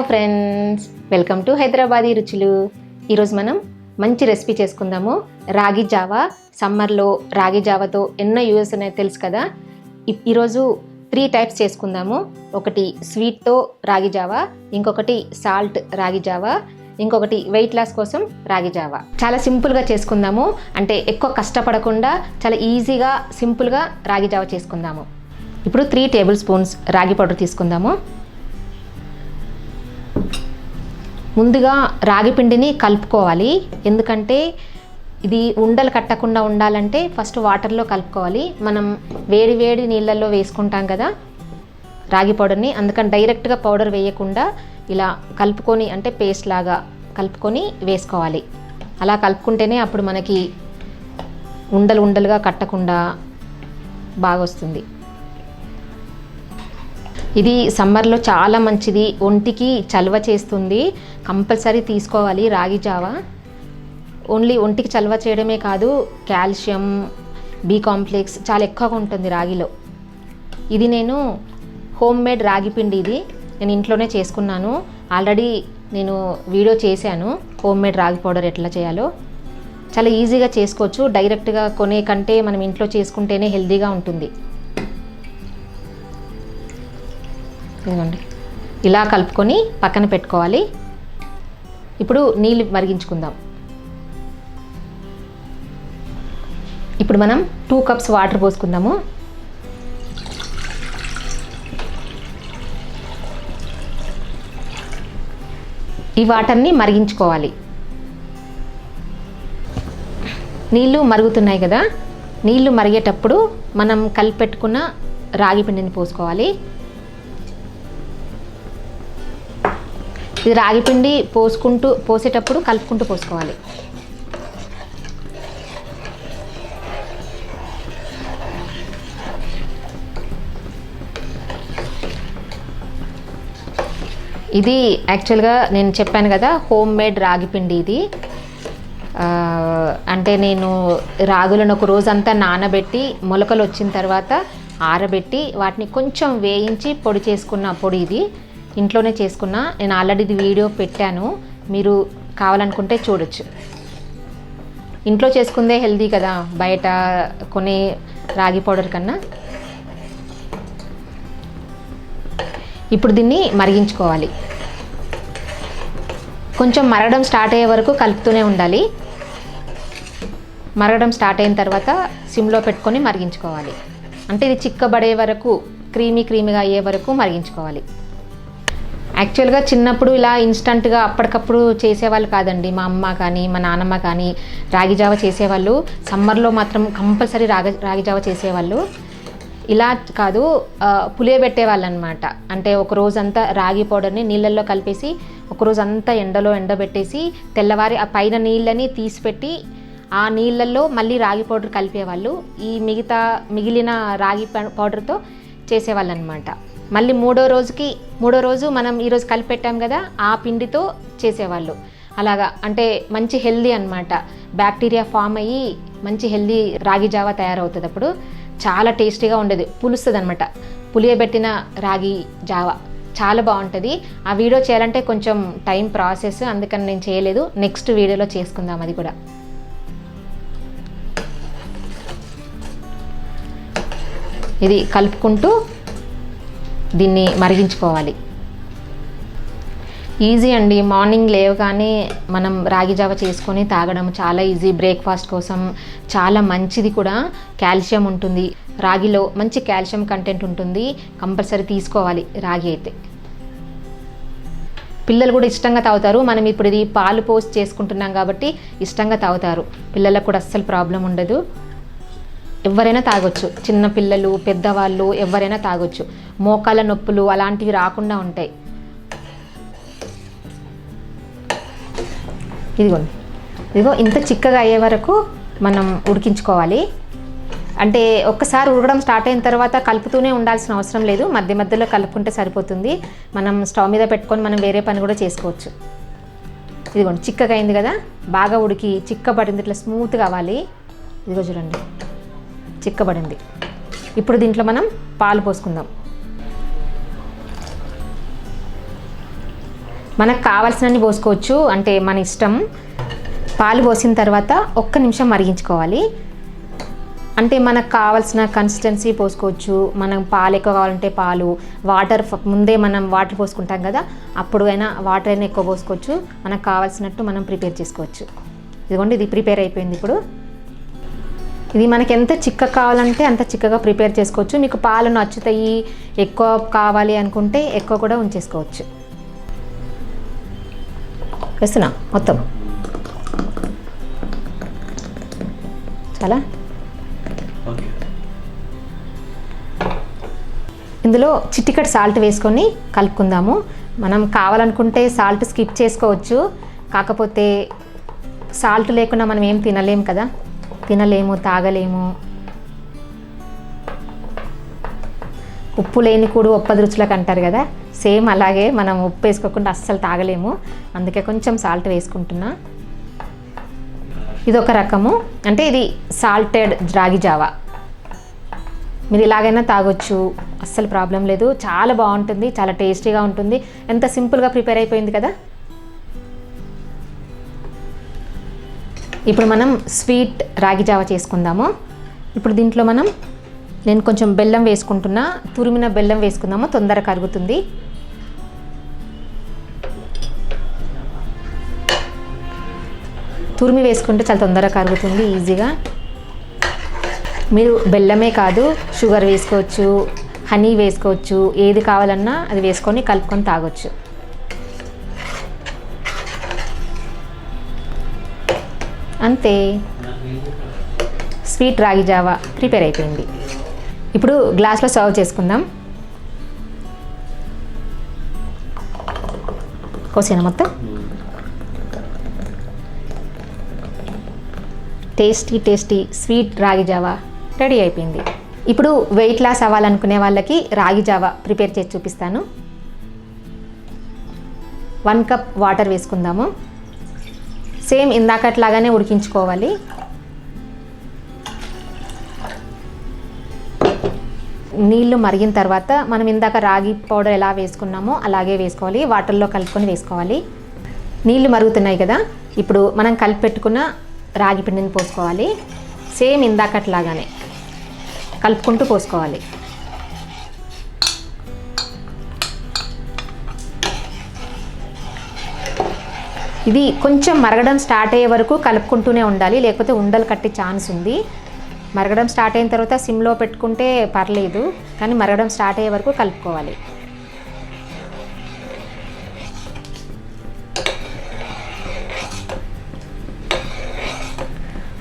Friends, welcome to Hyderabadi రుచులు. ఈరోజు మనం మంచి రెసిపీ చేసుకుందాము. రాగి జావా. సమ్మర్లో రాగి జావాతో ఎన్నో యూజెస్ ఉన్నాయో తెలుసు కదా. ఈరోజు 3 టైప్స్ చేసుకుందాము. ఒకటి స్వీట్తో రాగి జావా, ఇంకొకటి సాల్ట్ రాగి జావా, ఇంకొకటి వెయిట్ లాస్ కోసం రాగి జావా. చాలా సింపుల్గా చేసుకుందాము. అంటే ఎక్కువ కష్టపడకుండా చాలా ఈజీగా సింపుల్గా రాగి జావా చేసుకుందాము. ఇప్పుడు 3 టేబుల్ స్పూన్స్ రాగి పౌడర్ తీసుకుందాము. ముందుగా రాగి పిండిని కలుపుకోవాలి. ఎందుకంటే ఇది ఉండలు కట్టకుండా ఉండాలంటే ఫస్ట్ వాటర్లో కలుపుకోవాలి. మనం వేడి వేడి నీళ్ళల్లో వేసుకుంటాం కదా రాగి పౌడర్ని, అందుకని డైరెక్ట్గా పౌడర్ వేయకుండా ఇలా కలుపుకొని, అంటే పేస్ట్ లాగా కలుపుకొని వేసుకోవాలి. అలా కలుపుకుంటేనే అప్పుడు మనకి ఉండలు ఉండలుగా కట్టకుండా బాగా వస్తుంది. ఇది సమ్మర్లో చాలా మంచిది, ఒంటికి చలవ చేస్తుంది. కంపల్సరీ తీసుకోవాలి రాగి జావా. ఓన్లీ ఒంటికి చలవ చేయడమే కాదు, కాల్షియం, బి కాంప్లెక్స్ చాలా ఎక్కువగా ఉంటుంది రాగిలో. ఇది నేను హోమ్ మేడ్ రాగి పిండి, ఇది నేను ఇంట్లోనే చేసుకున్నాను. ఆల్రెడీ నేను వీడియో చేశాను హోమ్ మేడ్ రాగి పౌడర్ ఎట్లా చేయాలో. చాలా ఈజీగా చేసుకోవచ్చు. డైరెక్ట్గా కొనే కంటే మనం ఇంట్లో చేసుకుంటేనే హెల్తీగా ఉంటుంది. ఇదిగోండి, ఇలా కలుపుకొని పక్కన పెట్టుకోవాలి. ఇప్పుడు నీళ్ళు మరిగించుకుందాం. ఇప్పుడు మనం 2 కప్స్ వాటర్ పోసుకుందాము. ఈ వాటర్ని మరిగించుకోవాలి. నీళ్ళు మరుగుతున్నాయి కదా, నీళ్ళు మరిగేటప్పుడు మనం కలిపెట్టుకున్న రాగి పిండిని పోసుకోవాలి. ఇది రాగి పిండి పోసేటప్పుడు కలుపుకుంటూ పోసుకోవాలి. ఇది యాక్చువల్గా నేను చెప్పాను కదా హోమ్ మేడ్ రాగి పిండి ఇది. అంటే నేను రాగులను ఒక రోజంతా నానబెట్టి మొలకలు వచ్చిన తర్వాత ఆరబెట్టి వాటిని కొంచెం వేయించి పొడి చేసుకున్న పొడి ఇది. ఇంట్లోనే చేసుకున్నా. నేను ఆల్రెడీ ఇది వీడియో పెట్టాను, మీరు కావాలనుకుంటే చూడొచ్చు. ఇంట్లో చేసుకుందే హెల్తీ కదా బయట కొనే రాగి పౌడర్ కన్నా. ఇప్పుడు దీన్ని మరిగించుకోవాలి. కొంచెం మరగడం స్టార్ట్ అయ్యే వరకు కలుపుతూనే ఉండాలి. మరగడం స్టార్ట్ అయిన తర్వాత సిమ్లో పెట్టుకొని మరిగించుకోవాలి. అంటే ఇది చిక్కబడే వరకు, క్రీమీగా అయ్యే వరకు మరిగించుకోవాలి. యాక్చువల్గా చిన్నప్పుడు ఇలా ఇన్స్టంట్గా అప్పటికప్పుడు చేసేవాళ్ళు కాదండి. మా అమ్మ కానీ మా నాన్నమ్మ కానీ రాగి జావ చేసేవాళ్ళు. సమ్మర్లో మాత్రం కంపల్సరీ రాగి జావ చేసేవాళ్ళు. ఇలా కాదు, పులియబెట్టేవాళ్ళు అనమాట. అంటే ఒక రోజంతా రాగి పౌడర్ని నీళ్ళల్లో కలిపేసి ఒకరోజు అంతా ఎండలో ఎండబెట్టేసి తెల్లవారి ఆ పైన నీళ్ళని తీసిపెట్టి ఆ నీళ్ళల్లో మళ్ళీ రాగి పౌడర్ కలిపేవాళ్ళు. ఈ మిగిలిన రాగి పౌడర్తో చేసేవాళ్ళు అనమాట. మళ్ళీ మూడో రోజు మనం ఈరోజు కలిపెట్టాం కదా ఆ పిండితో చేసేవాళ్ళు. అలాగా అంటే మంచి హెల్దీ అనమాట. బ్యాక్టీరియా ఫామ్ అయ్యి మంచి హెల్దీ రాగి జావా తయారవుతుంది. అప్పుడు చాలా టేస్టీగా ఉండేది, పులుస్తుంది అనమాట. పులియబెట్టిన రాగి జావా చాలా బాగుంటుంది. ఆ వీడియో చేయాలంటే కొంచెం టైం ప్రాసెస్, అందుకని నేను చేయలేదు. నెక్స్ట్ వీడియోలో చేసుకుందాం అది కూడా. ఇది కలుపుకుంటూ దీన్ని మరిగించుకోవాలి. ఈజీ అండి. మార్నింగ్ లేవగానే మనం రాగి జావ చేసుకొని తాగడం చాలా ఈజీ. బ్రేక్ఫాస్ట్ కోసం చాలా మంచిది కూడా. కాల్షియం ఉంటుంది రాగిలో, మంచి కాల్షియం కంటెంట్ ఉంటుంది. కంపల్సరీ తీసుకోవాలి రాగి అయితే. పిల్లలు కూడా ఇష్టంగా తాగుతారు. మనం ఇప్పుడు ఇది పాలు పోసి చేసుకుంటున్నాం కాబట్టి ఇష్టంగా తాగుతారు. పిల్లలకు కూడా అస్సలు ప్రాబ్లం ఉండదు. ఎవరైనా తాగొచ్చు, చిన్న పిల్లలు, పెద్దవాళ్ళు ఎవరైనా తాగొచ్చు. మోకాళ్ళ నొప్పులు అలాంటివి రాకుండా ఉంటాయి. ఇదిగో ఇంత చిక్కగా అయ్యే వరకు మనం ఉడికించుకోవాలి. అంటే ఒక్కసారి ఉడకడం స్టార్ట్ అయిన తర్వాత కలుపుతూనే ఉండాల్సిన అవసరం లేదు. మధ్య మధ్యలో కలుపుకుంటే సరిపోతుంది. మనం స్టవ్ మీద పెట్టుకొని మనం వేరే పని కూడా చేసుకోవచ్చు. ఇదిగోండి, చిక్కగా అయింది కదా, బాగా ఉడికి చిక్కబడింది, ఇట్లా స్మూత్ కావాలి. ఇదిగో చూడండి, చిక్కబడింది. ఇప్పుడు దీంట్లో మనం పాలు పోసుకుందాం. మనకు కావాల్సినన్ని పోసుకోవచ్చు, అంటే మన ఇష్టం. పాలు పోసిన తర్వాత 1 నిమిషం మరిగించుకోవాలి. అంటే మనకు కావాల్సిన కన్సిస్టెన్సీ పోసుకోవచ్చు. మనం పాలు ఎక్కువ కావాలంటే పాలు, వాటర్ ముందే మనం వాటర్ పోసుకుంటాం కదా, అప్పుడు అయినా వాటర్ అయినా ఎక్కువ పోసుకోవచ్చు. మనకు కావాల్సినట్టు మనం ప్రిపేర్ చేసుకోవచ్చు. ఇదిగోండి, ఇది ప్రిపేర్ అయిపోయింది. ఇప్పుడు ఇది మనకి ఎంత చిక్కగా కావాలంటే అంత చిక్కగా ప్రిపేర్ చేసుకోవచ్చు. మీకు పాలు నచ్చుతాయి, ఎక్కువ కావాలి అనుకుంటే ఎక్కువ కూడా ఉంచేసుకోవచ్చు. వేస్తున్నా మొత్తం చాలా. ఇందులో చిటికెడు సాల్ట్ వేసుకొని కలుపుకుందాము. మనం కావాలనుకుంటే సాల్ట్ స్కిప్ చేసుకోవచ్చు, కాకపోతే సాల్ట్ లేకుండా మనం ఏం తినలేము కదా, తినలేము, తాగలేము. ఉప్పు లేని కూడు ఒప్పది రుచులకు అంటారు కదా, సేమ్ అలాగే మనం ఉప్పు వేసుకోకుండా అస్సలు తాగలేము. అందుకే కొంచెం సాల్ట్ వేసుకుంటున్నా. ఇది ఒక రకము, అంటే ఇది సాల్టెడ్ రాగి జావా. మీరు ఇలాగైనా తాగొచ్చు, అస్సలు ప్రాబ్లం లేదు. చాలా బాగుంటుంది, చాలా టేస్టీగా ఉంటుంది. ఎంత సింపుల్గా ప్రిపేర్ అయిపోయింది కదా. ఇప్పుడు మనం స్వీట్ రాగి జావా చేసుకుందాము. ఇప్పుడు దీంట్లో నేను కొంచెం బెల్లం వేసుకుంటున్నా. తురిమిన బెల్లం వేసుకుందాము, తొందరగా కరుగుతుంది. తురిమి వేసుకుంటే చాలా తొందరగా కరుగుతుంది, ఈజీగా. మీరు బెల్లమే కాదు, షుగర్ వేసుకోవచ్చు, హనీ వేసుకోవచ్చు, ఏది కావాలన్నా అది వేసుకొని కలుపుకొని తాగొచ్చు. అంతే, స్వీట్ రాగి జావా ప్రిపేర్ అయిపోయింది. ఇప్పుడు గ్లాస్లో సర్వ్ చేసుకుందాం. కోసేనా మొత్తం. టేస్టీ టేస్టీ స్వీట్ రాగి జావా రెడీ అయిపోయింది. ఇప్పుడు వెయిట్ లాస్ అవ్వాలనుకునే వాళ్ళకి రాగి జావా ప్రిపేర్ చేసి చూపిస్తాను. 1 కప్ వాటర్ వేసుకుందాము. సేమ్ ఇందాకట్లాగానే ఉడికించుకోవాలి. నీళ్లు మరిగిన తర్వాత మనం ఇందాక రాగి పౌడర్ ఎలా వేసుకున్నామో అలాగే వేసుకోవాలి, వాటర్లో కలుపుకొని వేసుకోవాలి. నీళ్లు మరుగుతున్నాయి కదా, ఇప్పుడు మనం కలిపి పెట్టుకున్న రాగి పిండిని పోసుకోవాలి. సేమ్ ఇందాకట్లాగానే కలుపుకుంటూ పోసుకోవాలి. ఇది కొంచెం మరగడం స్టార్ట్ అయ్యే వరకు కలుపుకుంటూనే ఉండాలి, లేకపోతే ఉండలు కట్టే ఛాన్స్ ఉంది. మరగడం స్టార్ట్ అయిన తర్వాత సిమ్లో పెట్టుకుంటే పర్లేదు, కానీ మరగడం స్టార్ట్ అయ్యే వరకు కలుపుకోవాలి.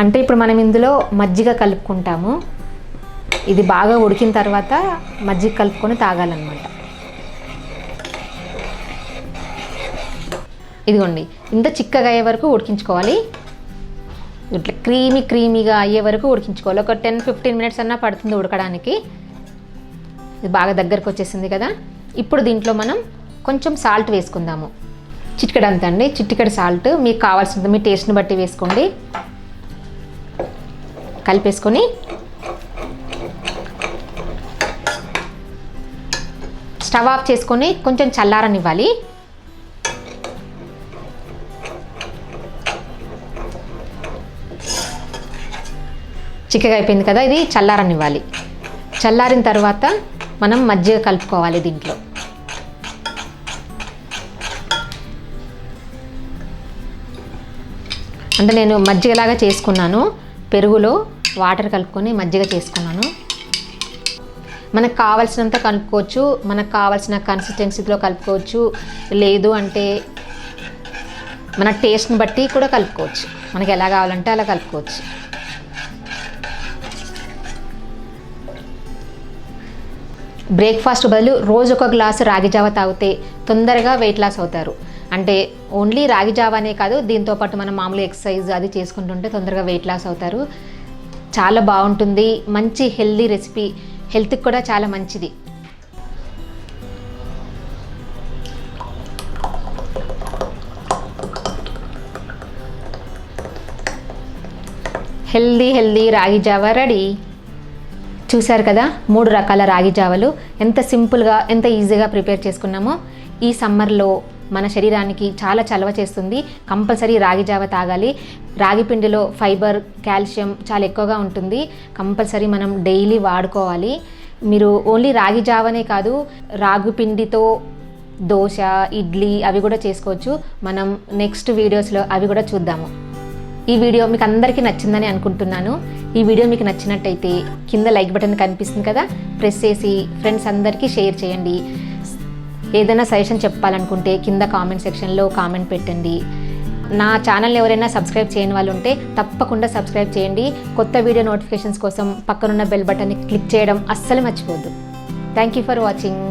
అంటే ఇప్పుడు మనం ఇందులో మజ్జిగ కలుపుకుంటాము. ఇది బాగా ఉడికిన తర్వాత మజ్జిగ కలుపుకొని తాగాలన్నమాట. ఇదిగోండి, ఇంత చిక్కగా అయ్యే వరకు ఉడికించుకోవాలి. ఇట్లా క్రీమీగా అయ్యే వరకు ఉడికించుకోవాలి. ఒక 10-15 మినిట్స్ అన్నా పడుతుంది ఉడకడానికి. ఇది బాగా దగ్గరకు వచ్చేసింది కదా. ఇప్పుడు దీంట్లో మనం కొంచెం సాల్ట్ వేసుకుందాము. చిటికెడు అంత అండి, చిటికెడు సాల్ట్ మీకు కావాల్సింది మీ టేస్ట్ని బట్టి వేసుకోండి. కలిపేసుకొని స్టవ్ ఆఫ్ చేసుకొని కొంచెం చల్లారనివ్వాలి. చిక్కగా అయిపోయింది కదా, ఇది చల్లారనివ్వాలి. చల్లారిన తర్వాత మనం మజ్జిగ కలుపుకోవాలి దీంట్లో. అంటే నేను మజ్జిగలాగా చేసుకున్నాను, పెరుగులో వాటర్ కలుపుకొని మజ్జిగ చేసుకున్నాను. మనకు కావాల్సినంత కలుపుకోవచ్చు, మనకు కావాల్సిన కన్సిస్టెన్సీలో కలుపుకోవచ్చు, లేదు అంటే మన టేస్ట్ని బట్టి కూడా కలుపుకోవచ్చు. మనకి ఎలా కావాలంటే అలా కలుపుకోవచ్చు. బ్రేక్ఫాస్ట్ బదులు రోజు ఒక గ్లాసు రాగి జావ తాగితే తొందరగా వెయిట్ లాస్ అవుతారు. అంటే ఓన్లీ రాగి జావానే కాదు, దీంతోపాటు మనం మామూలు ఎక్సర్సైజ్ అది చేసుకుంటుంటే తొందరగా వెయిట్ లాస్ అవుతారు. చాలా బాగుంటుంది, మంచి హెల్దీ రెసిపీ, హెల్త్కి కూడా చాలా మంచిది. హెల్దీ రాగి జావా రెడీ. చూశారు కదా, 3 రకాల రాగి జావలు ఎంత సింపుల్గా ఎంత ఈజీగా ప్రిపేర్ చేసుకున్నామో. ఈ సమ్మర్లో మన శరీరానికి చాలా చలవ చేస్తుంది. కంపల్సరీ రాగి జావ తాగాలి. రాగి పిండిలో ఫైబర్, కాల్షియం చాలా ఎక్కువగా ఉంటుంది. కంపల్సరీ మనం డైలీ వాడుకోవాలి. మీరు ఓన్లీ రాగి జావనే కాదు, రాగి పిండితో దోశ, ఇడ్లీ అవి కూడా చేసుకోవచ్చు. మనం నెక్స్ట్ వీడియోస్లో అవి కూడా చూద్దాము. ఈ వీడియో మీకు అందరికీ నచ్చిందని అనుకుంటున్నాను. ఈ వీడియో మీకు నచ్చినట్టయితే కింద లైక్ బటన్ కనిపిస్తుంది కదా, ప్రెస్ చేసి ఫ్రెండ్స్ అందరికీ షేర్ చేయండి. ఏదైనా సజెషన్ చెప్పాలనుకుంటే కింద కామెంట్ సెక్షన్లో కామెంట్ పెట్టండి. నా ఛానల్ని ఎవరైనా సబ్స్క్రైబ్ చేయని వాళ్ళు ఉంటే తప్పకుండా సబ్స్క్రైబ్ చేయండి. కొత్త వీడియో నోటిఫికేషన్స్ కోసం పక్కనున్న బెల్ బటన్ని క్లిక్ చేయడం అస్సలు మర్చిపోవద్దు. Thank you for watching.